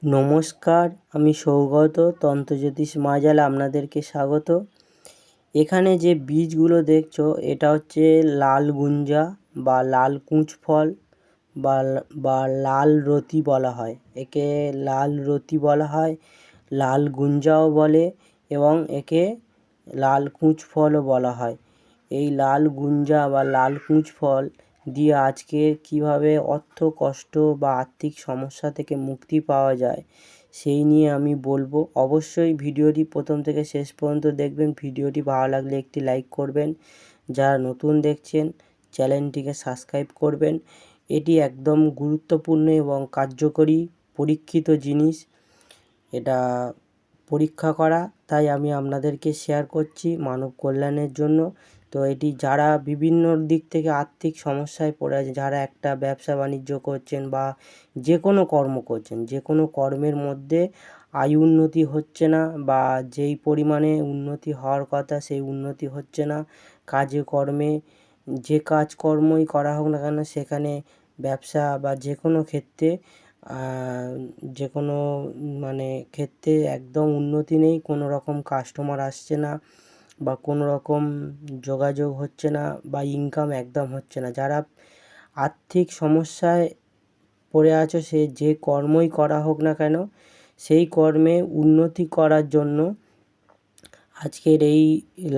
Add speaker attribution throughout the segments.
Speaker 1: নমস্কার, আমি সৌগত তন্ত্রজ্যোতিষ মাজাল আপনাদেরকে স্বাগত। এখানে যে বীজগুলো দেখছো এটা হচ্ছে লাল গুঞ্জা বা লাল কুঁচ ফল বা লাল রতি বলা হয়। একে লাল রতি বলা হয়, লাল গুঞ্জাও বলে এবং একে লাল কুঁচ ফলও বলা হয়। এই লাল গুঞ্জা বা লাল কুঁচ ফল দিয়ে আজকে কিভাবে অর্থ কষ্ট বা আর্থিক সমস্যা থেকে মুক্তি পাওয়া যায় সেই নিয়ে আমি বলবো। অবশ্যই ভিডিওটি প্রথম থেকে শেষ পর্যন্ত দেখবেন। ভিডিওটি ভালো লাগলে একটি লাইক করবেন, যারা নতুন দেখছেন চ্যানেলটিকে সাবস্ক্রাইব করবেন। এটি একদম গুরুত্বপূর্ণ এবং কার্যকরী পরীক্ষিত জিনিস, এটা পরীক্ষা করা, তাই আমি আপনাদেরকে শেয়ার করছি মানব কল্যাণের জন্য। তো এটি যারা বিভিন্ন দিক থেকে আর্থিক সমস্যায় পড়ে আছে, যারা একটা ব্যবসা বাণিজ্য করছেন বা যে কোনো কর্ম করছেন, যে কোনো কর্মের মধ্যে আয় উন্নতি হচ্ছে না বা যেই পরিমাণে উন্নতি হওয়ার কথা সেই উন্নতি হচ্ছে না, কাজে কর্মে যে কাজকর্মই করা হোক না কেন সেখানে ব্যবসা বা যে কোনো ক্ষেত্রে যে কোনো ক্ষেত্রে একদম উন্নতি নেই, কোনো রকম কাস্টমার আসছে না বা কোনো রকম যোগাযোগ হচ্ছে না বা ইনকাম একদম হচ্ছে না। যারা আর্থিক সমস্যায় পড়ে আছো, সে যে কর্মই করা হোক না কেন সেই কর্মে উন্নতি করার জন্য আজকের এই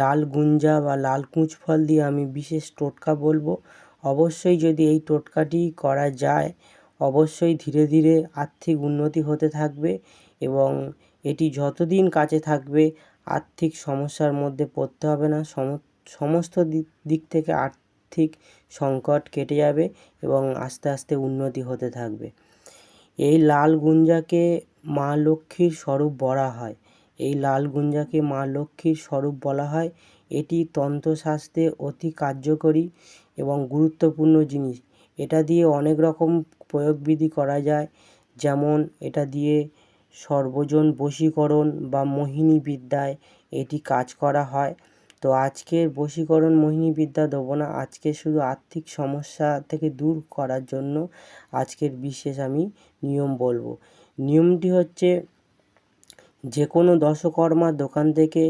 Speaker 1: লাল গুঞ্জা বা লাল কুঁচ ফল দিয়ে আমি বিশেষ টোটকা বলবো। অবশ্যই যদি এই টোটকাটি করা যায়, অবশ্যই ধীরে ধীরে আর্থিক উন্নতি হতে থাকবে এবং এটি যতদিন কাছে থাকবে আর্থিক সমস্যার মধ্যে পড়তে হবে না। সমস্ত দিক থেকে আর্থিক সংকট কেটে যাবে এবং আস্তে আস্তে উন্নতি হতে থাকবে। এই লাল গুঞ্জাকে মা লক্ষ্মীর স্বরূপ বলা হয়। এই লাল গুঞ্জাকে মা লক্ষ্মীর স্বরূপ বলা হয়। এটি তন্ত্রশাস্ত্রে অতি কার্যকরী এবং গুরুত্বপূর্ণ জিনিস। এটা দিয়ে অনেক রকম প্রয়োগবিধি করা যায়, যেমন এটা দিয়ে সর্বজন বশীকরণ বা মোহিনী বিদ্যায় এটি কাজ করা হয়। তো আজকের বশীকরণ মোহিনী বিদ্যা দেবো না, আজকে শুধু আর্থিক সমস্যা থেকে দূর করার জন্য আজকের বিশেষ আমি নিয়ম বলবো। নিয়মটি হচ্ছে, যে কোনো দশকর্মার দোকান থেকে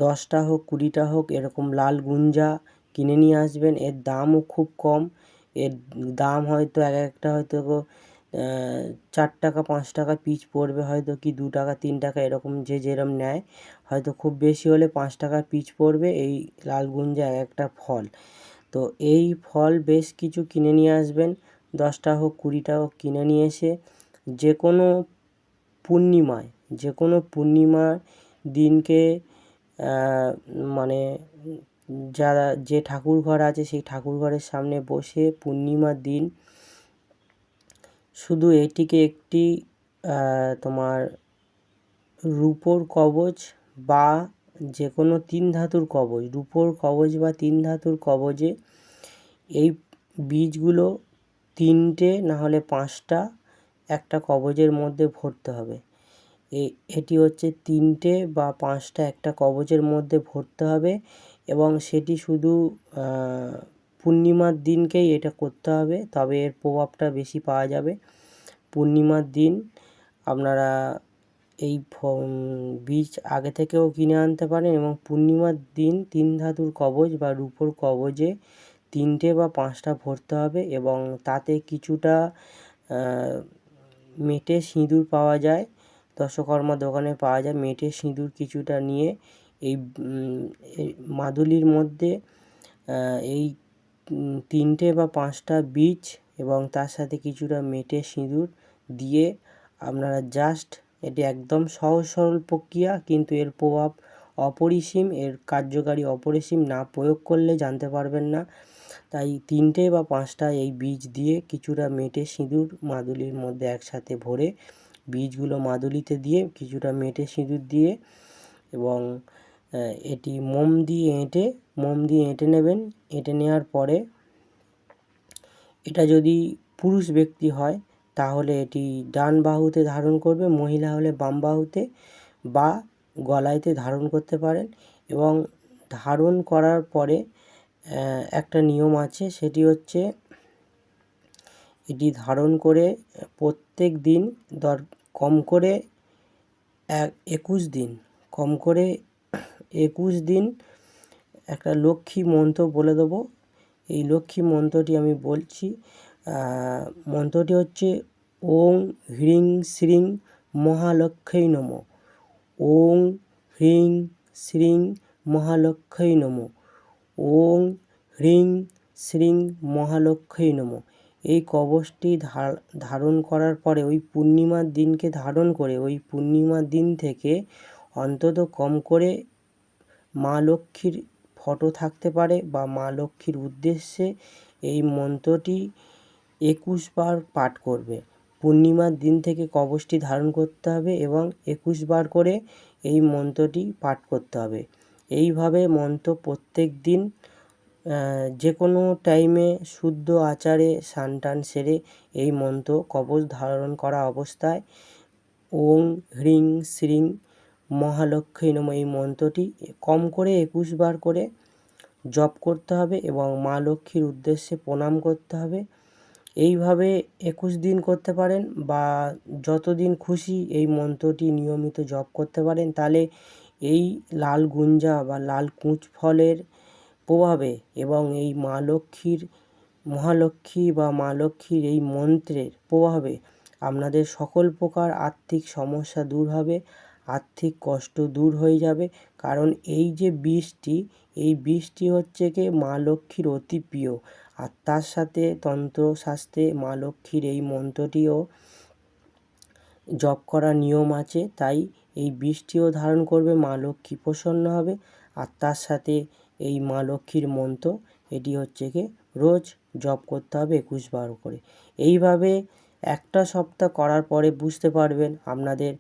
Speaker 1: 10টা হোক 20টা হোক এরকম লাল গুঞ্জা কিনে নিয়ে আসবেন। এর দামও খুব কম, এর দাম হয়তো একটা হয়তো 4 টাকা 5 টাকা পিস পড়বে, হয়তো কি 2 টাকা 3 টাকা এরকম যে যেরম নেয়, হয়তো খুব বেশি হলে 5 টাকা পিস পড়বে এই লাল গুঞ্জা একটা ফল। তো এই ফল বেশ কিছু কিনে নিয়ে আসবেন, 10টা হোক 20টা হোক কিনে নিয়ে এসে যে কোনো পূর্ণিমার দিনকে যারা যে ঠাকুর ঘর আছে সেই ঠাকুর ঘরের সামনে বসে পূর্ণিমার দিন শুধু এটিকে একটি তোমার রূপোর কবচ বা যে কোনো 3 ধাতুর কবচ, রূপোর কবচ বা 3 ধাতুর কবচে এই বীজগুলো 3টে না হলে 5টা একটা কবচের মধ্যে ভরতে হবে। এটি হচ্ছে 3টে বা 5টা একটা কবচের মধ্যে ভরতে হবে এবং সেটি শুধু পূর্ণিমার দিনকেই এটা করতে হবে, তবে এর প্রভাবটা বেশি পাওয়া যাবে। পূর্ণিমার দিন আপনারা এই বীজ আগে থেকেও কিনে আনতে পারেন এবং পূর্ণিমার দিন 3 ধাতুর কবচ বা রূপোর কবচে 3টে বা 5টা ভরতে হবে এবং তাতে কিছুটা মেটে সিঁদুর পাওয়া যায়, দশকর্মা দোকানে পাওয়া যায়। মেটে সিঁদুর কিছুটা নিয়ে এই মাদুলির মধ্যে এই 3টে বা 5টা বীজ এবং তার সাথে কিছুটা মেটে সিঁদুর দিয়ে আপনারা জাস্ট, এটি একদম সহজ সরল প্রক্রিয়া কিন্তু এর প্রভাব অপরিসীম, এর কার্যকারী অপরিসীম, না প্রয়োগ করলে জানতে পারবেন না। তাই 3টে বা 5টা এই বীজ দিয়ে কিছুটা মেটে সিঁদুর মাদুলির মধ্যে একসাথে ভরে বীজগুলো মাদুলিতে দিয়ে কিছুটা মেটে সিঁদুর দিয়ে এবং এটি মোম দিয়ে এঁটে নেবেন। এঁটে নেওয়ার পরে এটা যদি পুরুষ ব্যক্তি হয় তাহলে এটি ডান বাহুতে ধারণ করবে, মহিলা হলে বাম বাহুতে বা গলায়তে ধারণ করতে পারেন। এবং ধারণ করার পরে একটা নিয়ম আছে, সেটি হচ্ছে এটি ধারণ করে প্রত্যেক দিন কম করে 21 দিন একটা লক্ষ্মী মন্ত্র বলে দেবো। এই লক্ষ্মী মন্ত্রটি আমি বলছি। মন্ত্রটি হচ্ছে ওং হ্রিং শ্রিং মহালক্ষ্মী নমঃ। ওং হ্রিং শ্রিং মহালক্ষ্মী নমঃ। ওং হ্রিং শ্রিং মহালক্ষ্মী নমঃ। এই কবচটি ধারণ করার পরে ওই পূর্ণিমার দিনকে ধারণ করে ওই পূর্ণিমার দিন থেকে অন্তত কম করে মা লক্ষ্মীর ফটো থাকতে পারে বা মা লক্ষ্মীর উদ্দেশ্যে এই মন্ত্রটি 21 বার পাঠ করবে। পূর্ণিমার দিন থেকে কবচটি ধারণ করতে হবে এবং 21 বার করে এই মন্ত্রটি পাঠ করতে হবে। এইভাবে মন্ত্র প্রত্যেক দিন যে কোনো টাইমে শুদ্ধ আচারে স্নান টান সেরে এই মন্ত্র কবচ ধারণ করা অবস্থায় ওং হ্রিং শ্রিং মহালক্ষ্মী নমঃ এই মন্ত্রটি কম করে 21 বার করে জপ করতে হবে এবং মা লক্ষ্মীর উদ্দেশ্যে প্রণাম করতে হবে। এইভাবে 21 দিন করতে পারেন বা যতদিন খুশি এই মন্ত্রটি নিয়মিত জপ করতে পারেন। তাহলে এই লাল গুঞ্জা বা লাল কুঁচ ফলের প্রভাবে এবং এই মহালক্ষ্মী বা মা লক্ষ্মীর এই মন্ত্রের প্রভাবে আপনাদের সকল প্রকার আর্থিক সমস্যা দূর হবে, আর্থিক কষ্ট দূর হয়ে যাবে। কারণ এই যে এই বিষটি হচ্ছে কি মা লক্ষ্মীর অতি প্রিয়। আর তার সাথে তন্ত্রশাস্ত্রে মা লক্ষ্মীর এই মন্ত্রটিও জপ করার নিয়ম আছে। তাই এই বিষটিও ধারণ করবে, মা লক্ষ্মী প্রসন্ন হবে। আর তার সাথে এই মা লক্ষ্মীর মন্ত্র এটি হচ্ছে কি রোজ জপ করতে হবে 21 বার করে। এইভাবে একটা সপ্তাহ করার পরে বুঝতে পারবেন আপনাদের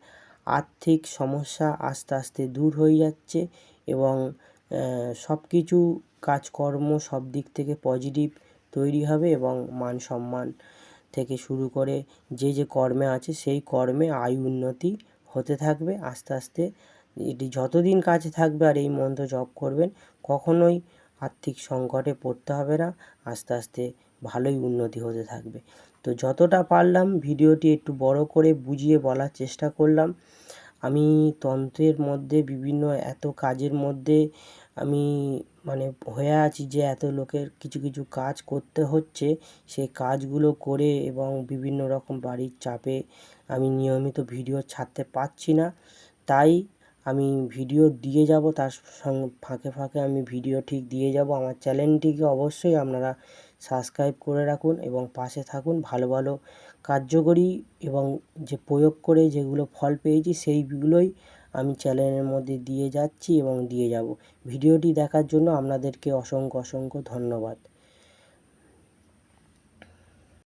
Speaker 1: আর্থিক সমস্যা আস্তে আস্তে দূর হয়ে যাচ্ছে এবং সব কিছু কাজকর্ম সব দিক থেকে পজিটিভ তৈরি হবে এবং মান সম্মান থেকে শুরু করে যে কর্মে আছে সেই কর্মে আয় উন্নতি হতে থাকবে আস্তে আস্তে। এটি যতদিন কাছে থাকবে আর এই মন্ত্র জপ করবেন কখনোই আর্থিক সংকটে পড়তে হবে না, আস্তে আস্তে ভালোই উন্নতি হতে থাকবে। তো যতটা পারলাম ভিডিওটি একটু বড় করে বুঝিয়ে বলার চেষ্টা করলাম। আমি তন্ত্রের মধ্যে বিভিন্ন এত কাজের মধ্যে আমি হয়ে আছি যে এত লোকের কিছু কিছু কাজ করতে হচ্ছে, সেই কাজগুলো করে এবং বিভিন্ন রকম বাড়ির চাপে আমি নিয়মিত ভিডিও ছাড়তে পারছি না। তাই আমি ভিডিও দিয়ে যাব, তার সঙ্গে ফাঁকে ফাঁকে আমি ভিডিও ঠিক দিয়ে যাব। আমার চ্যানেলটিকে অবশ্যই আপনারা সাবস্ক্রাইব করে রাখুন এবং পাশে থাকুন। ভালো ভালো কার্যকরী এবং যে প্রয়োগ করে যেগুলো ফল পেয়েছি সেইগুলোই আমি চ্যানেলের মধ্যে দিয়ে যাচ্ছি এবং দিয়ে যাব। ভিডিওটি দেখার জন্য আপনাদেরকে অসংখ্য ধন্যবাদ।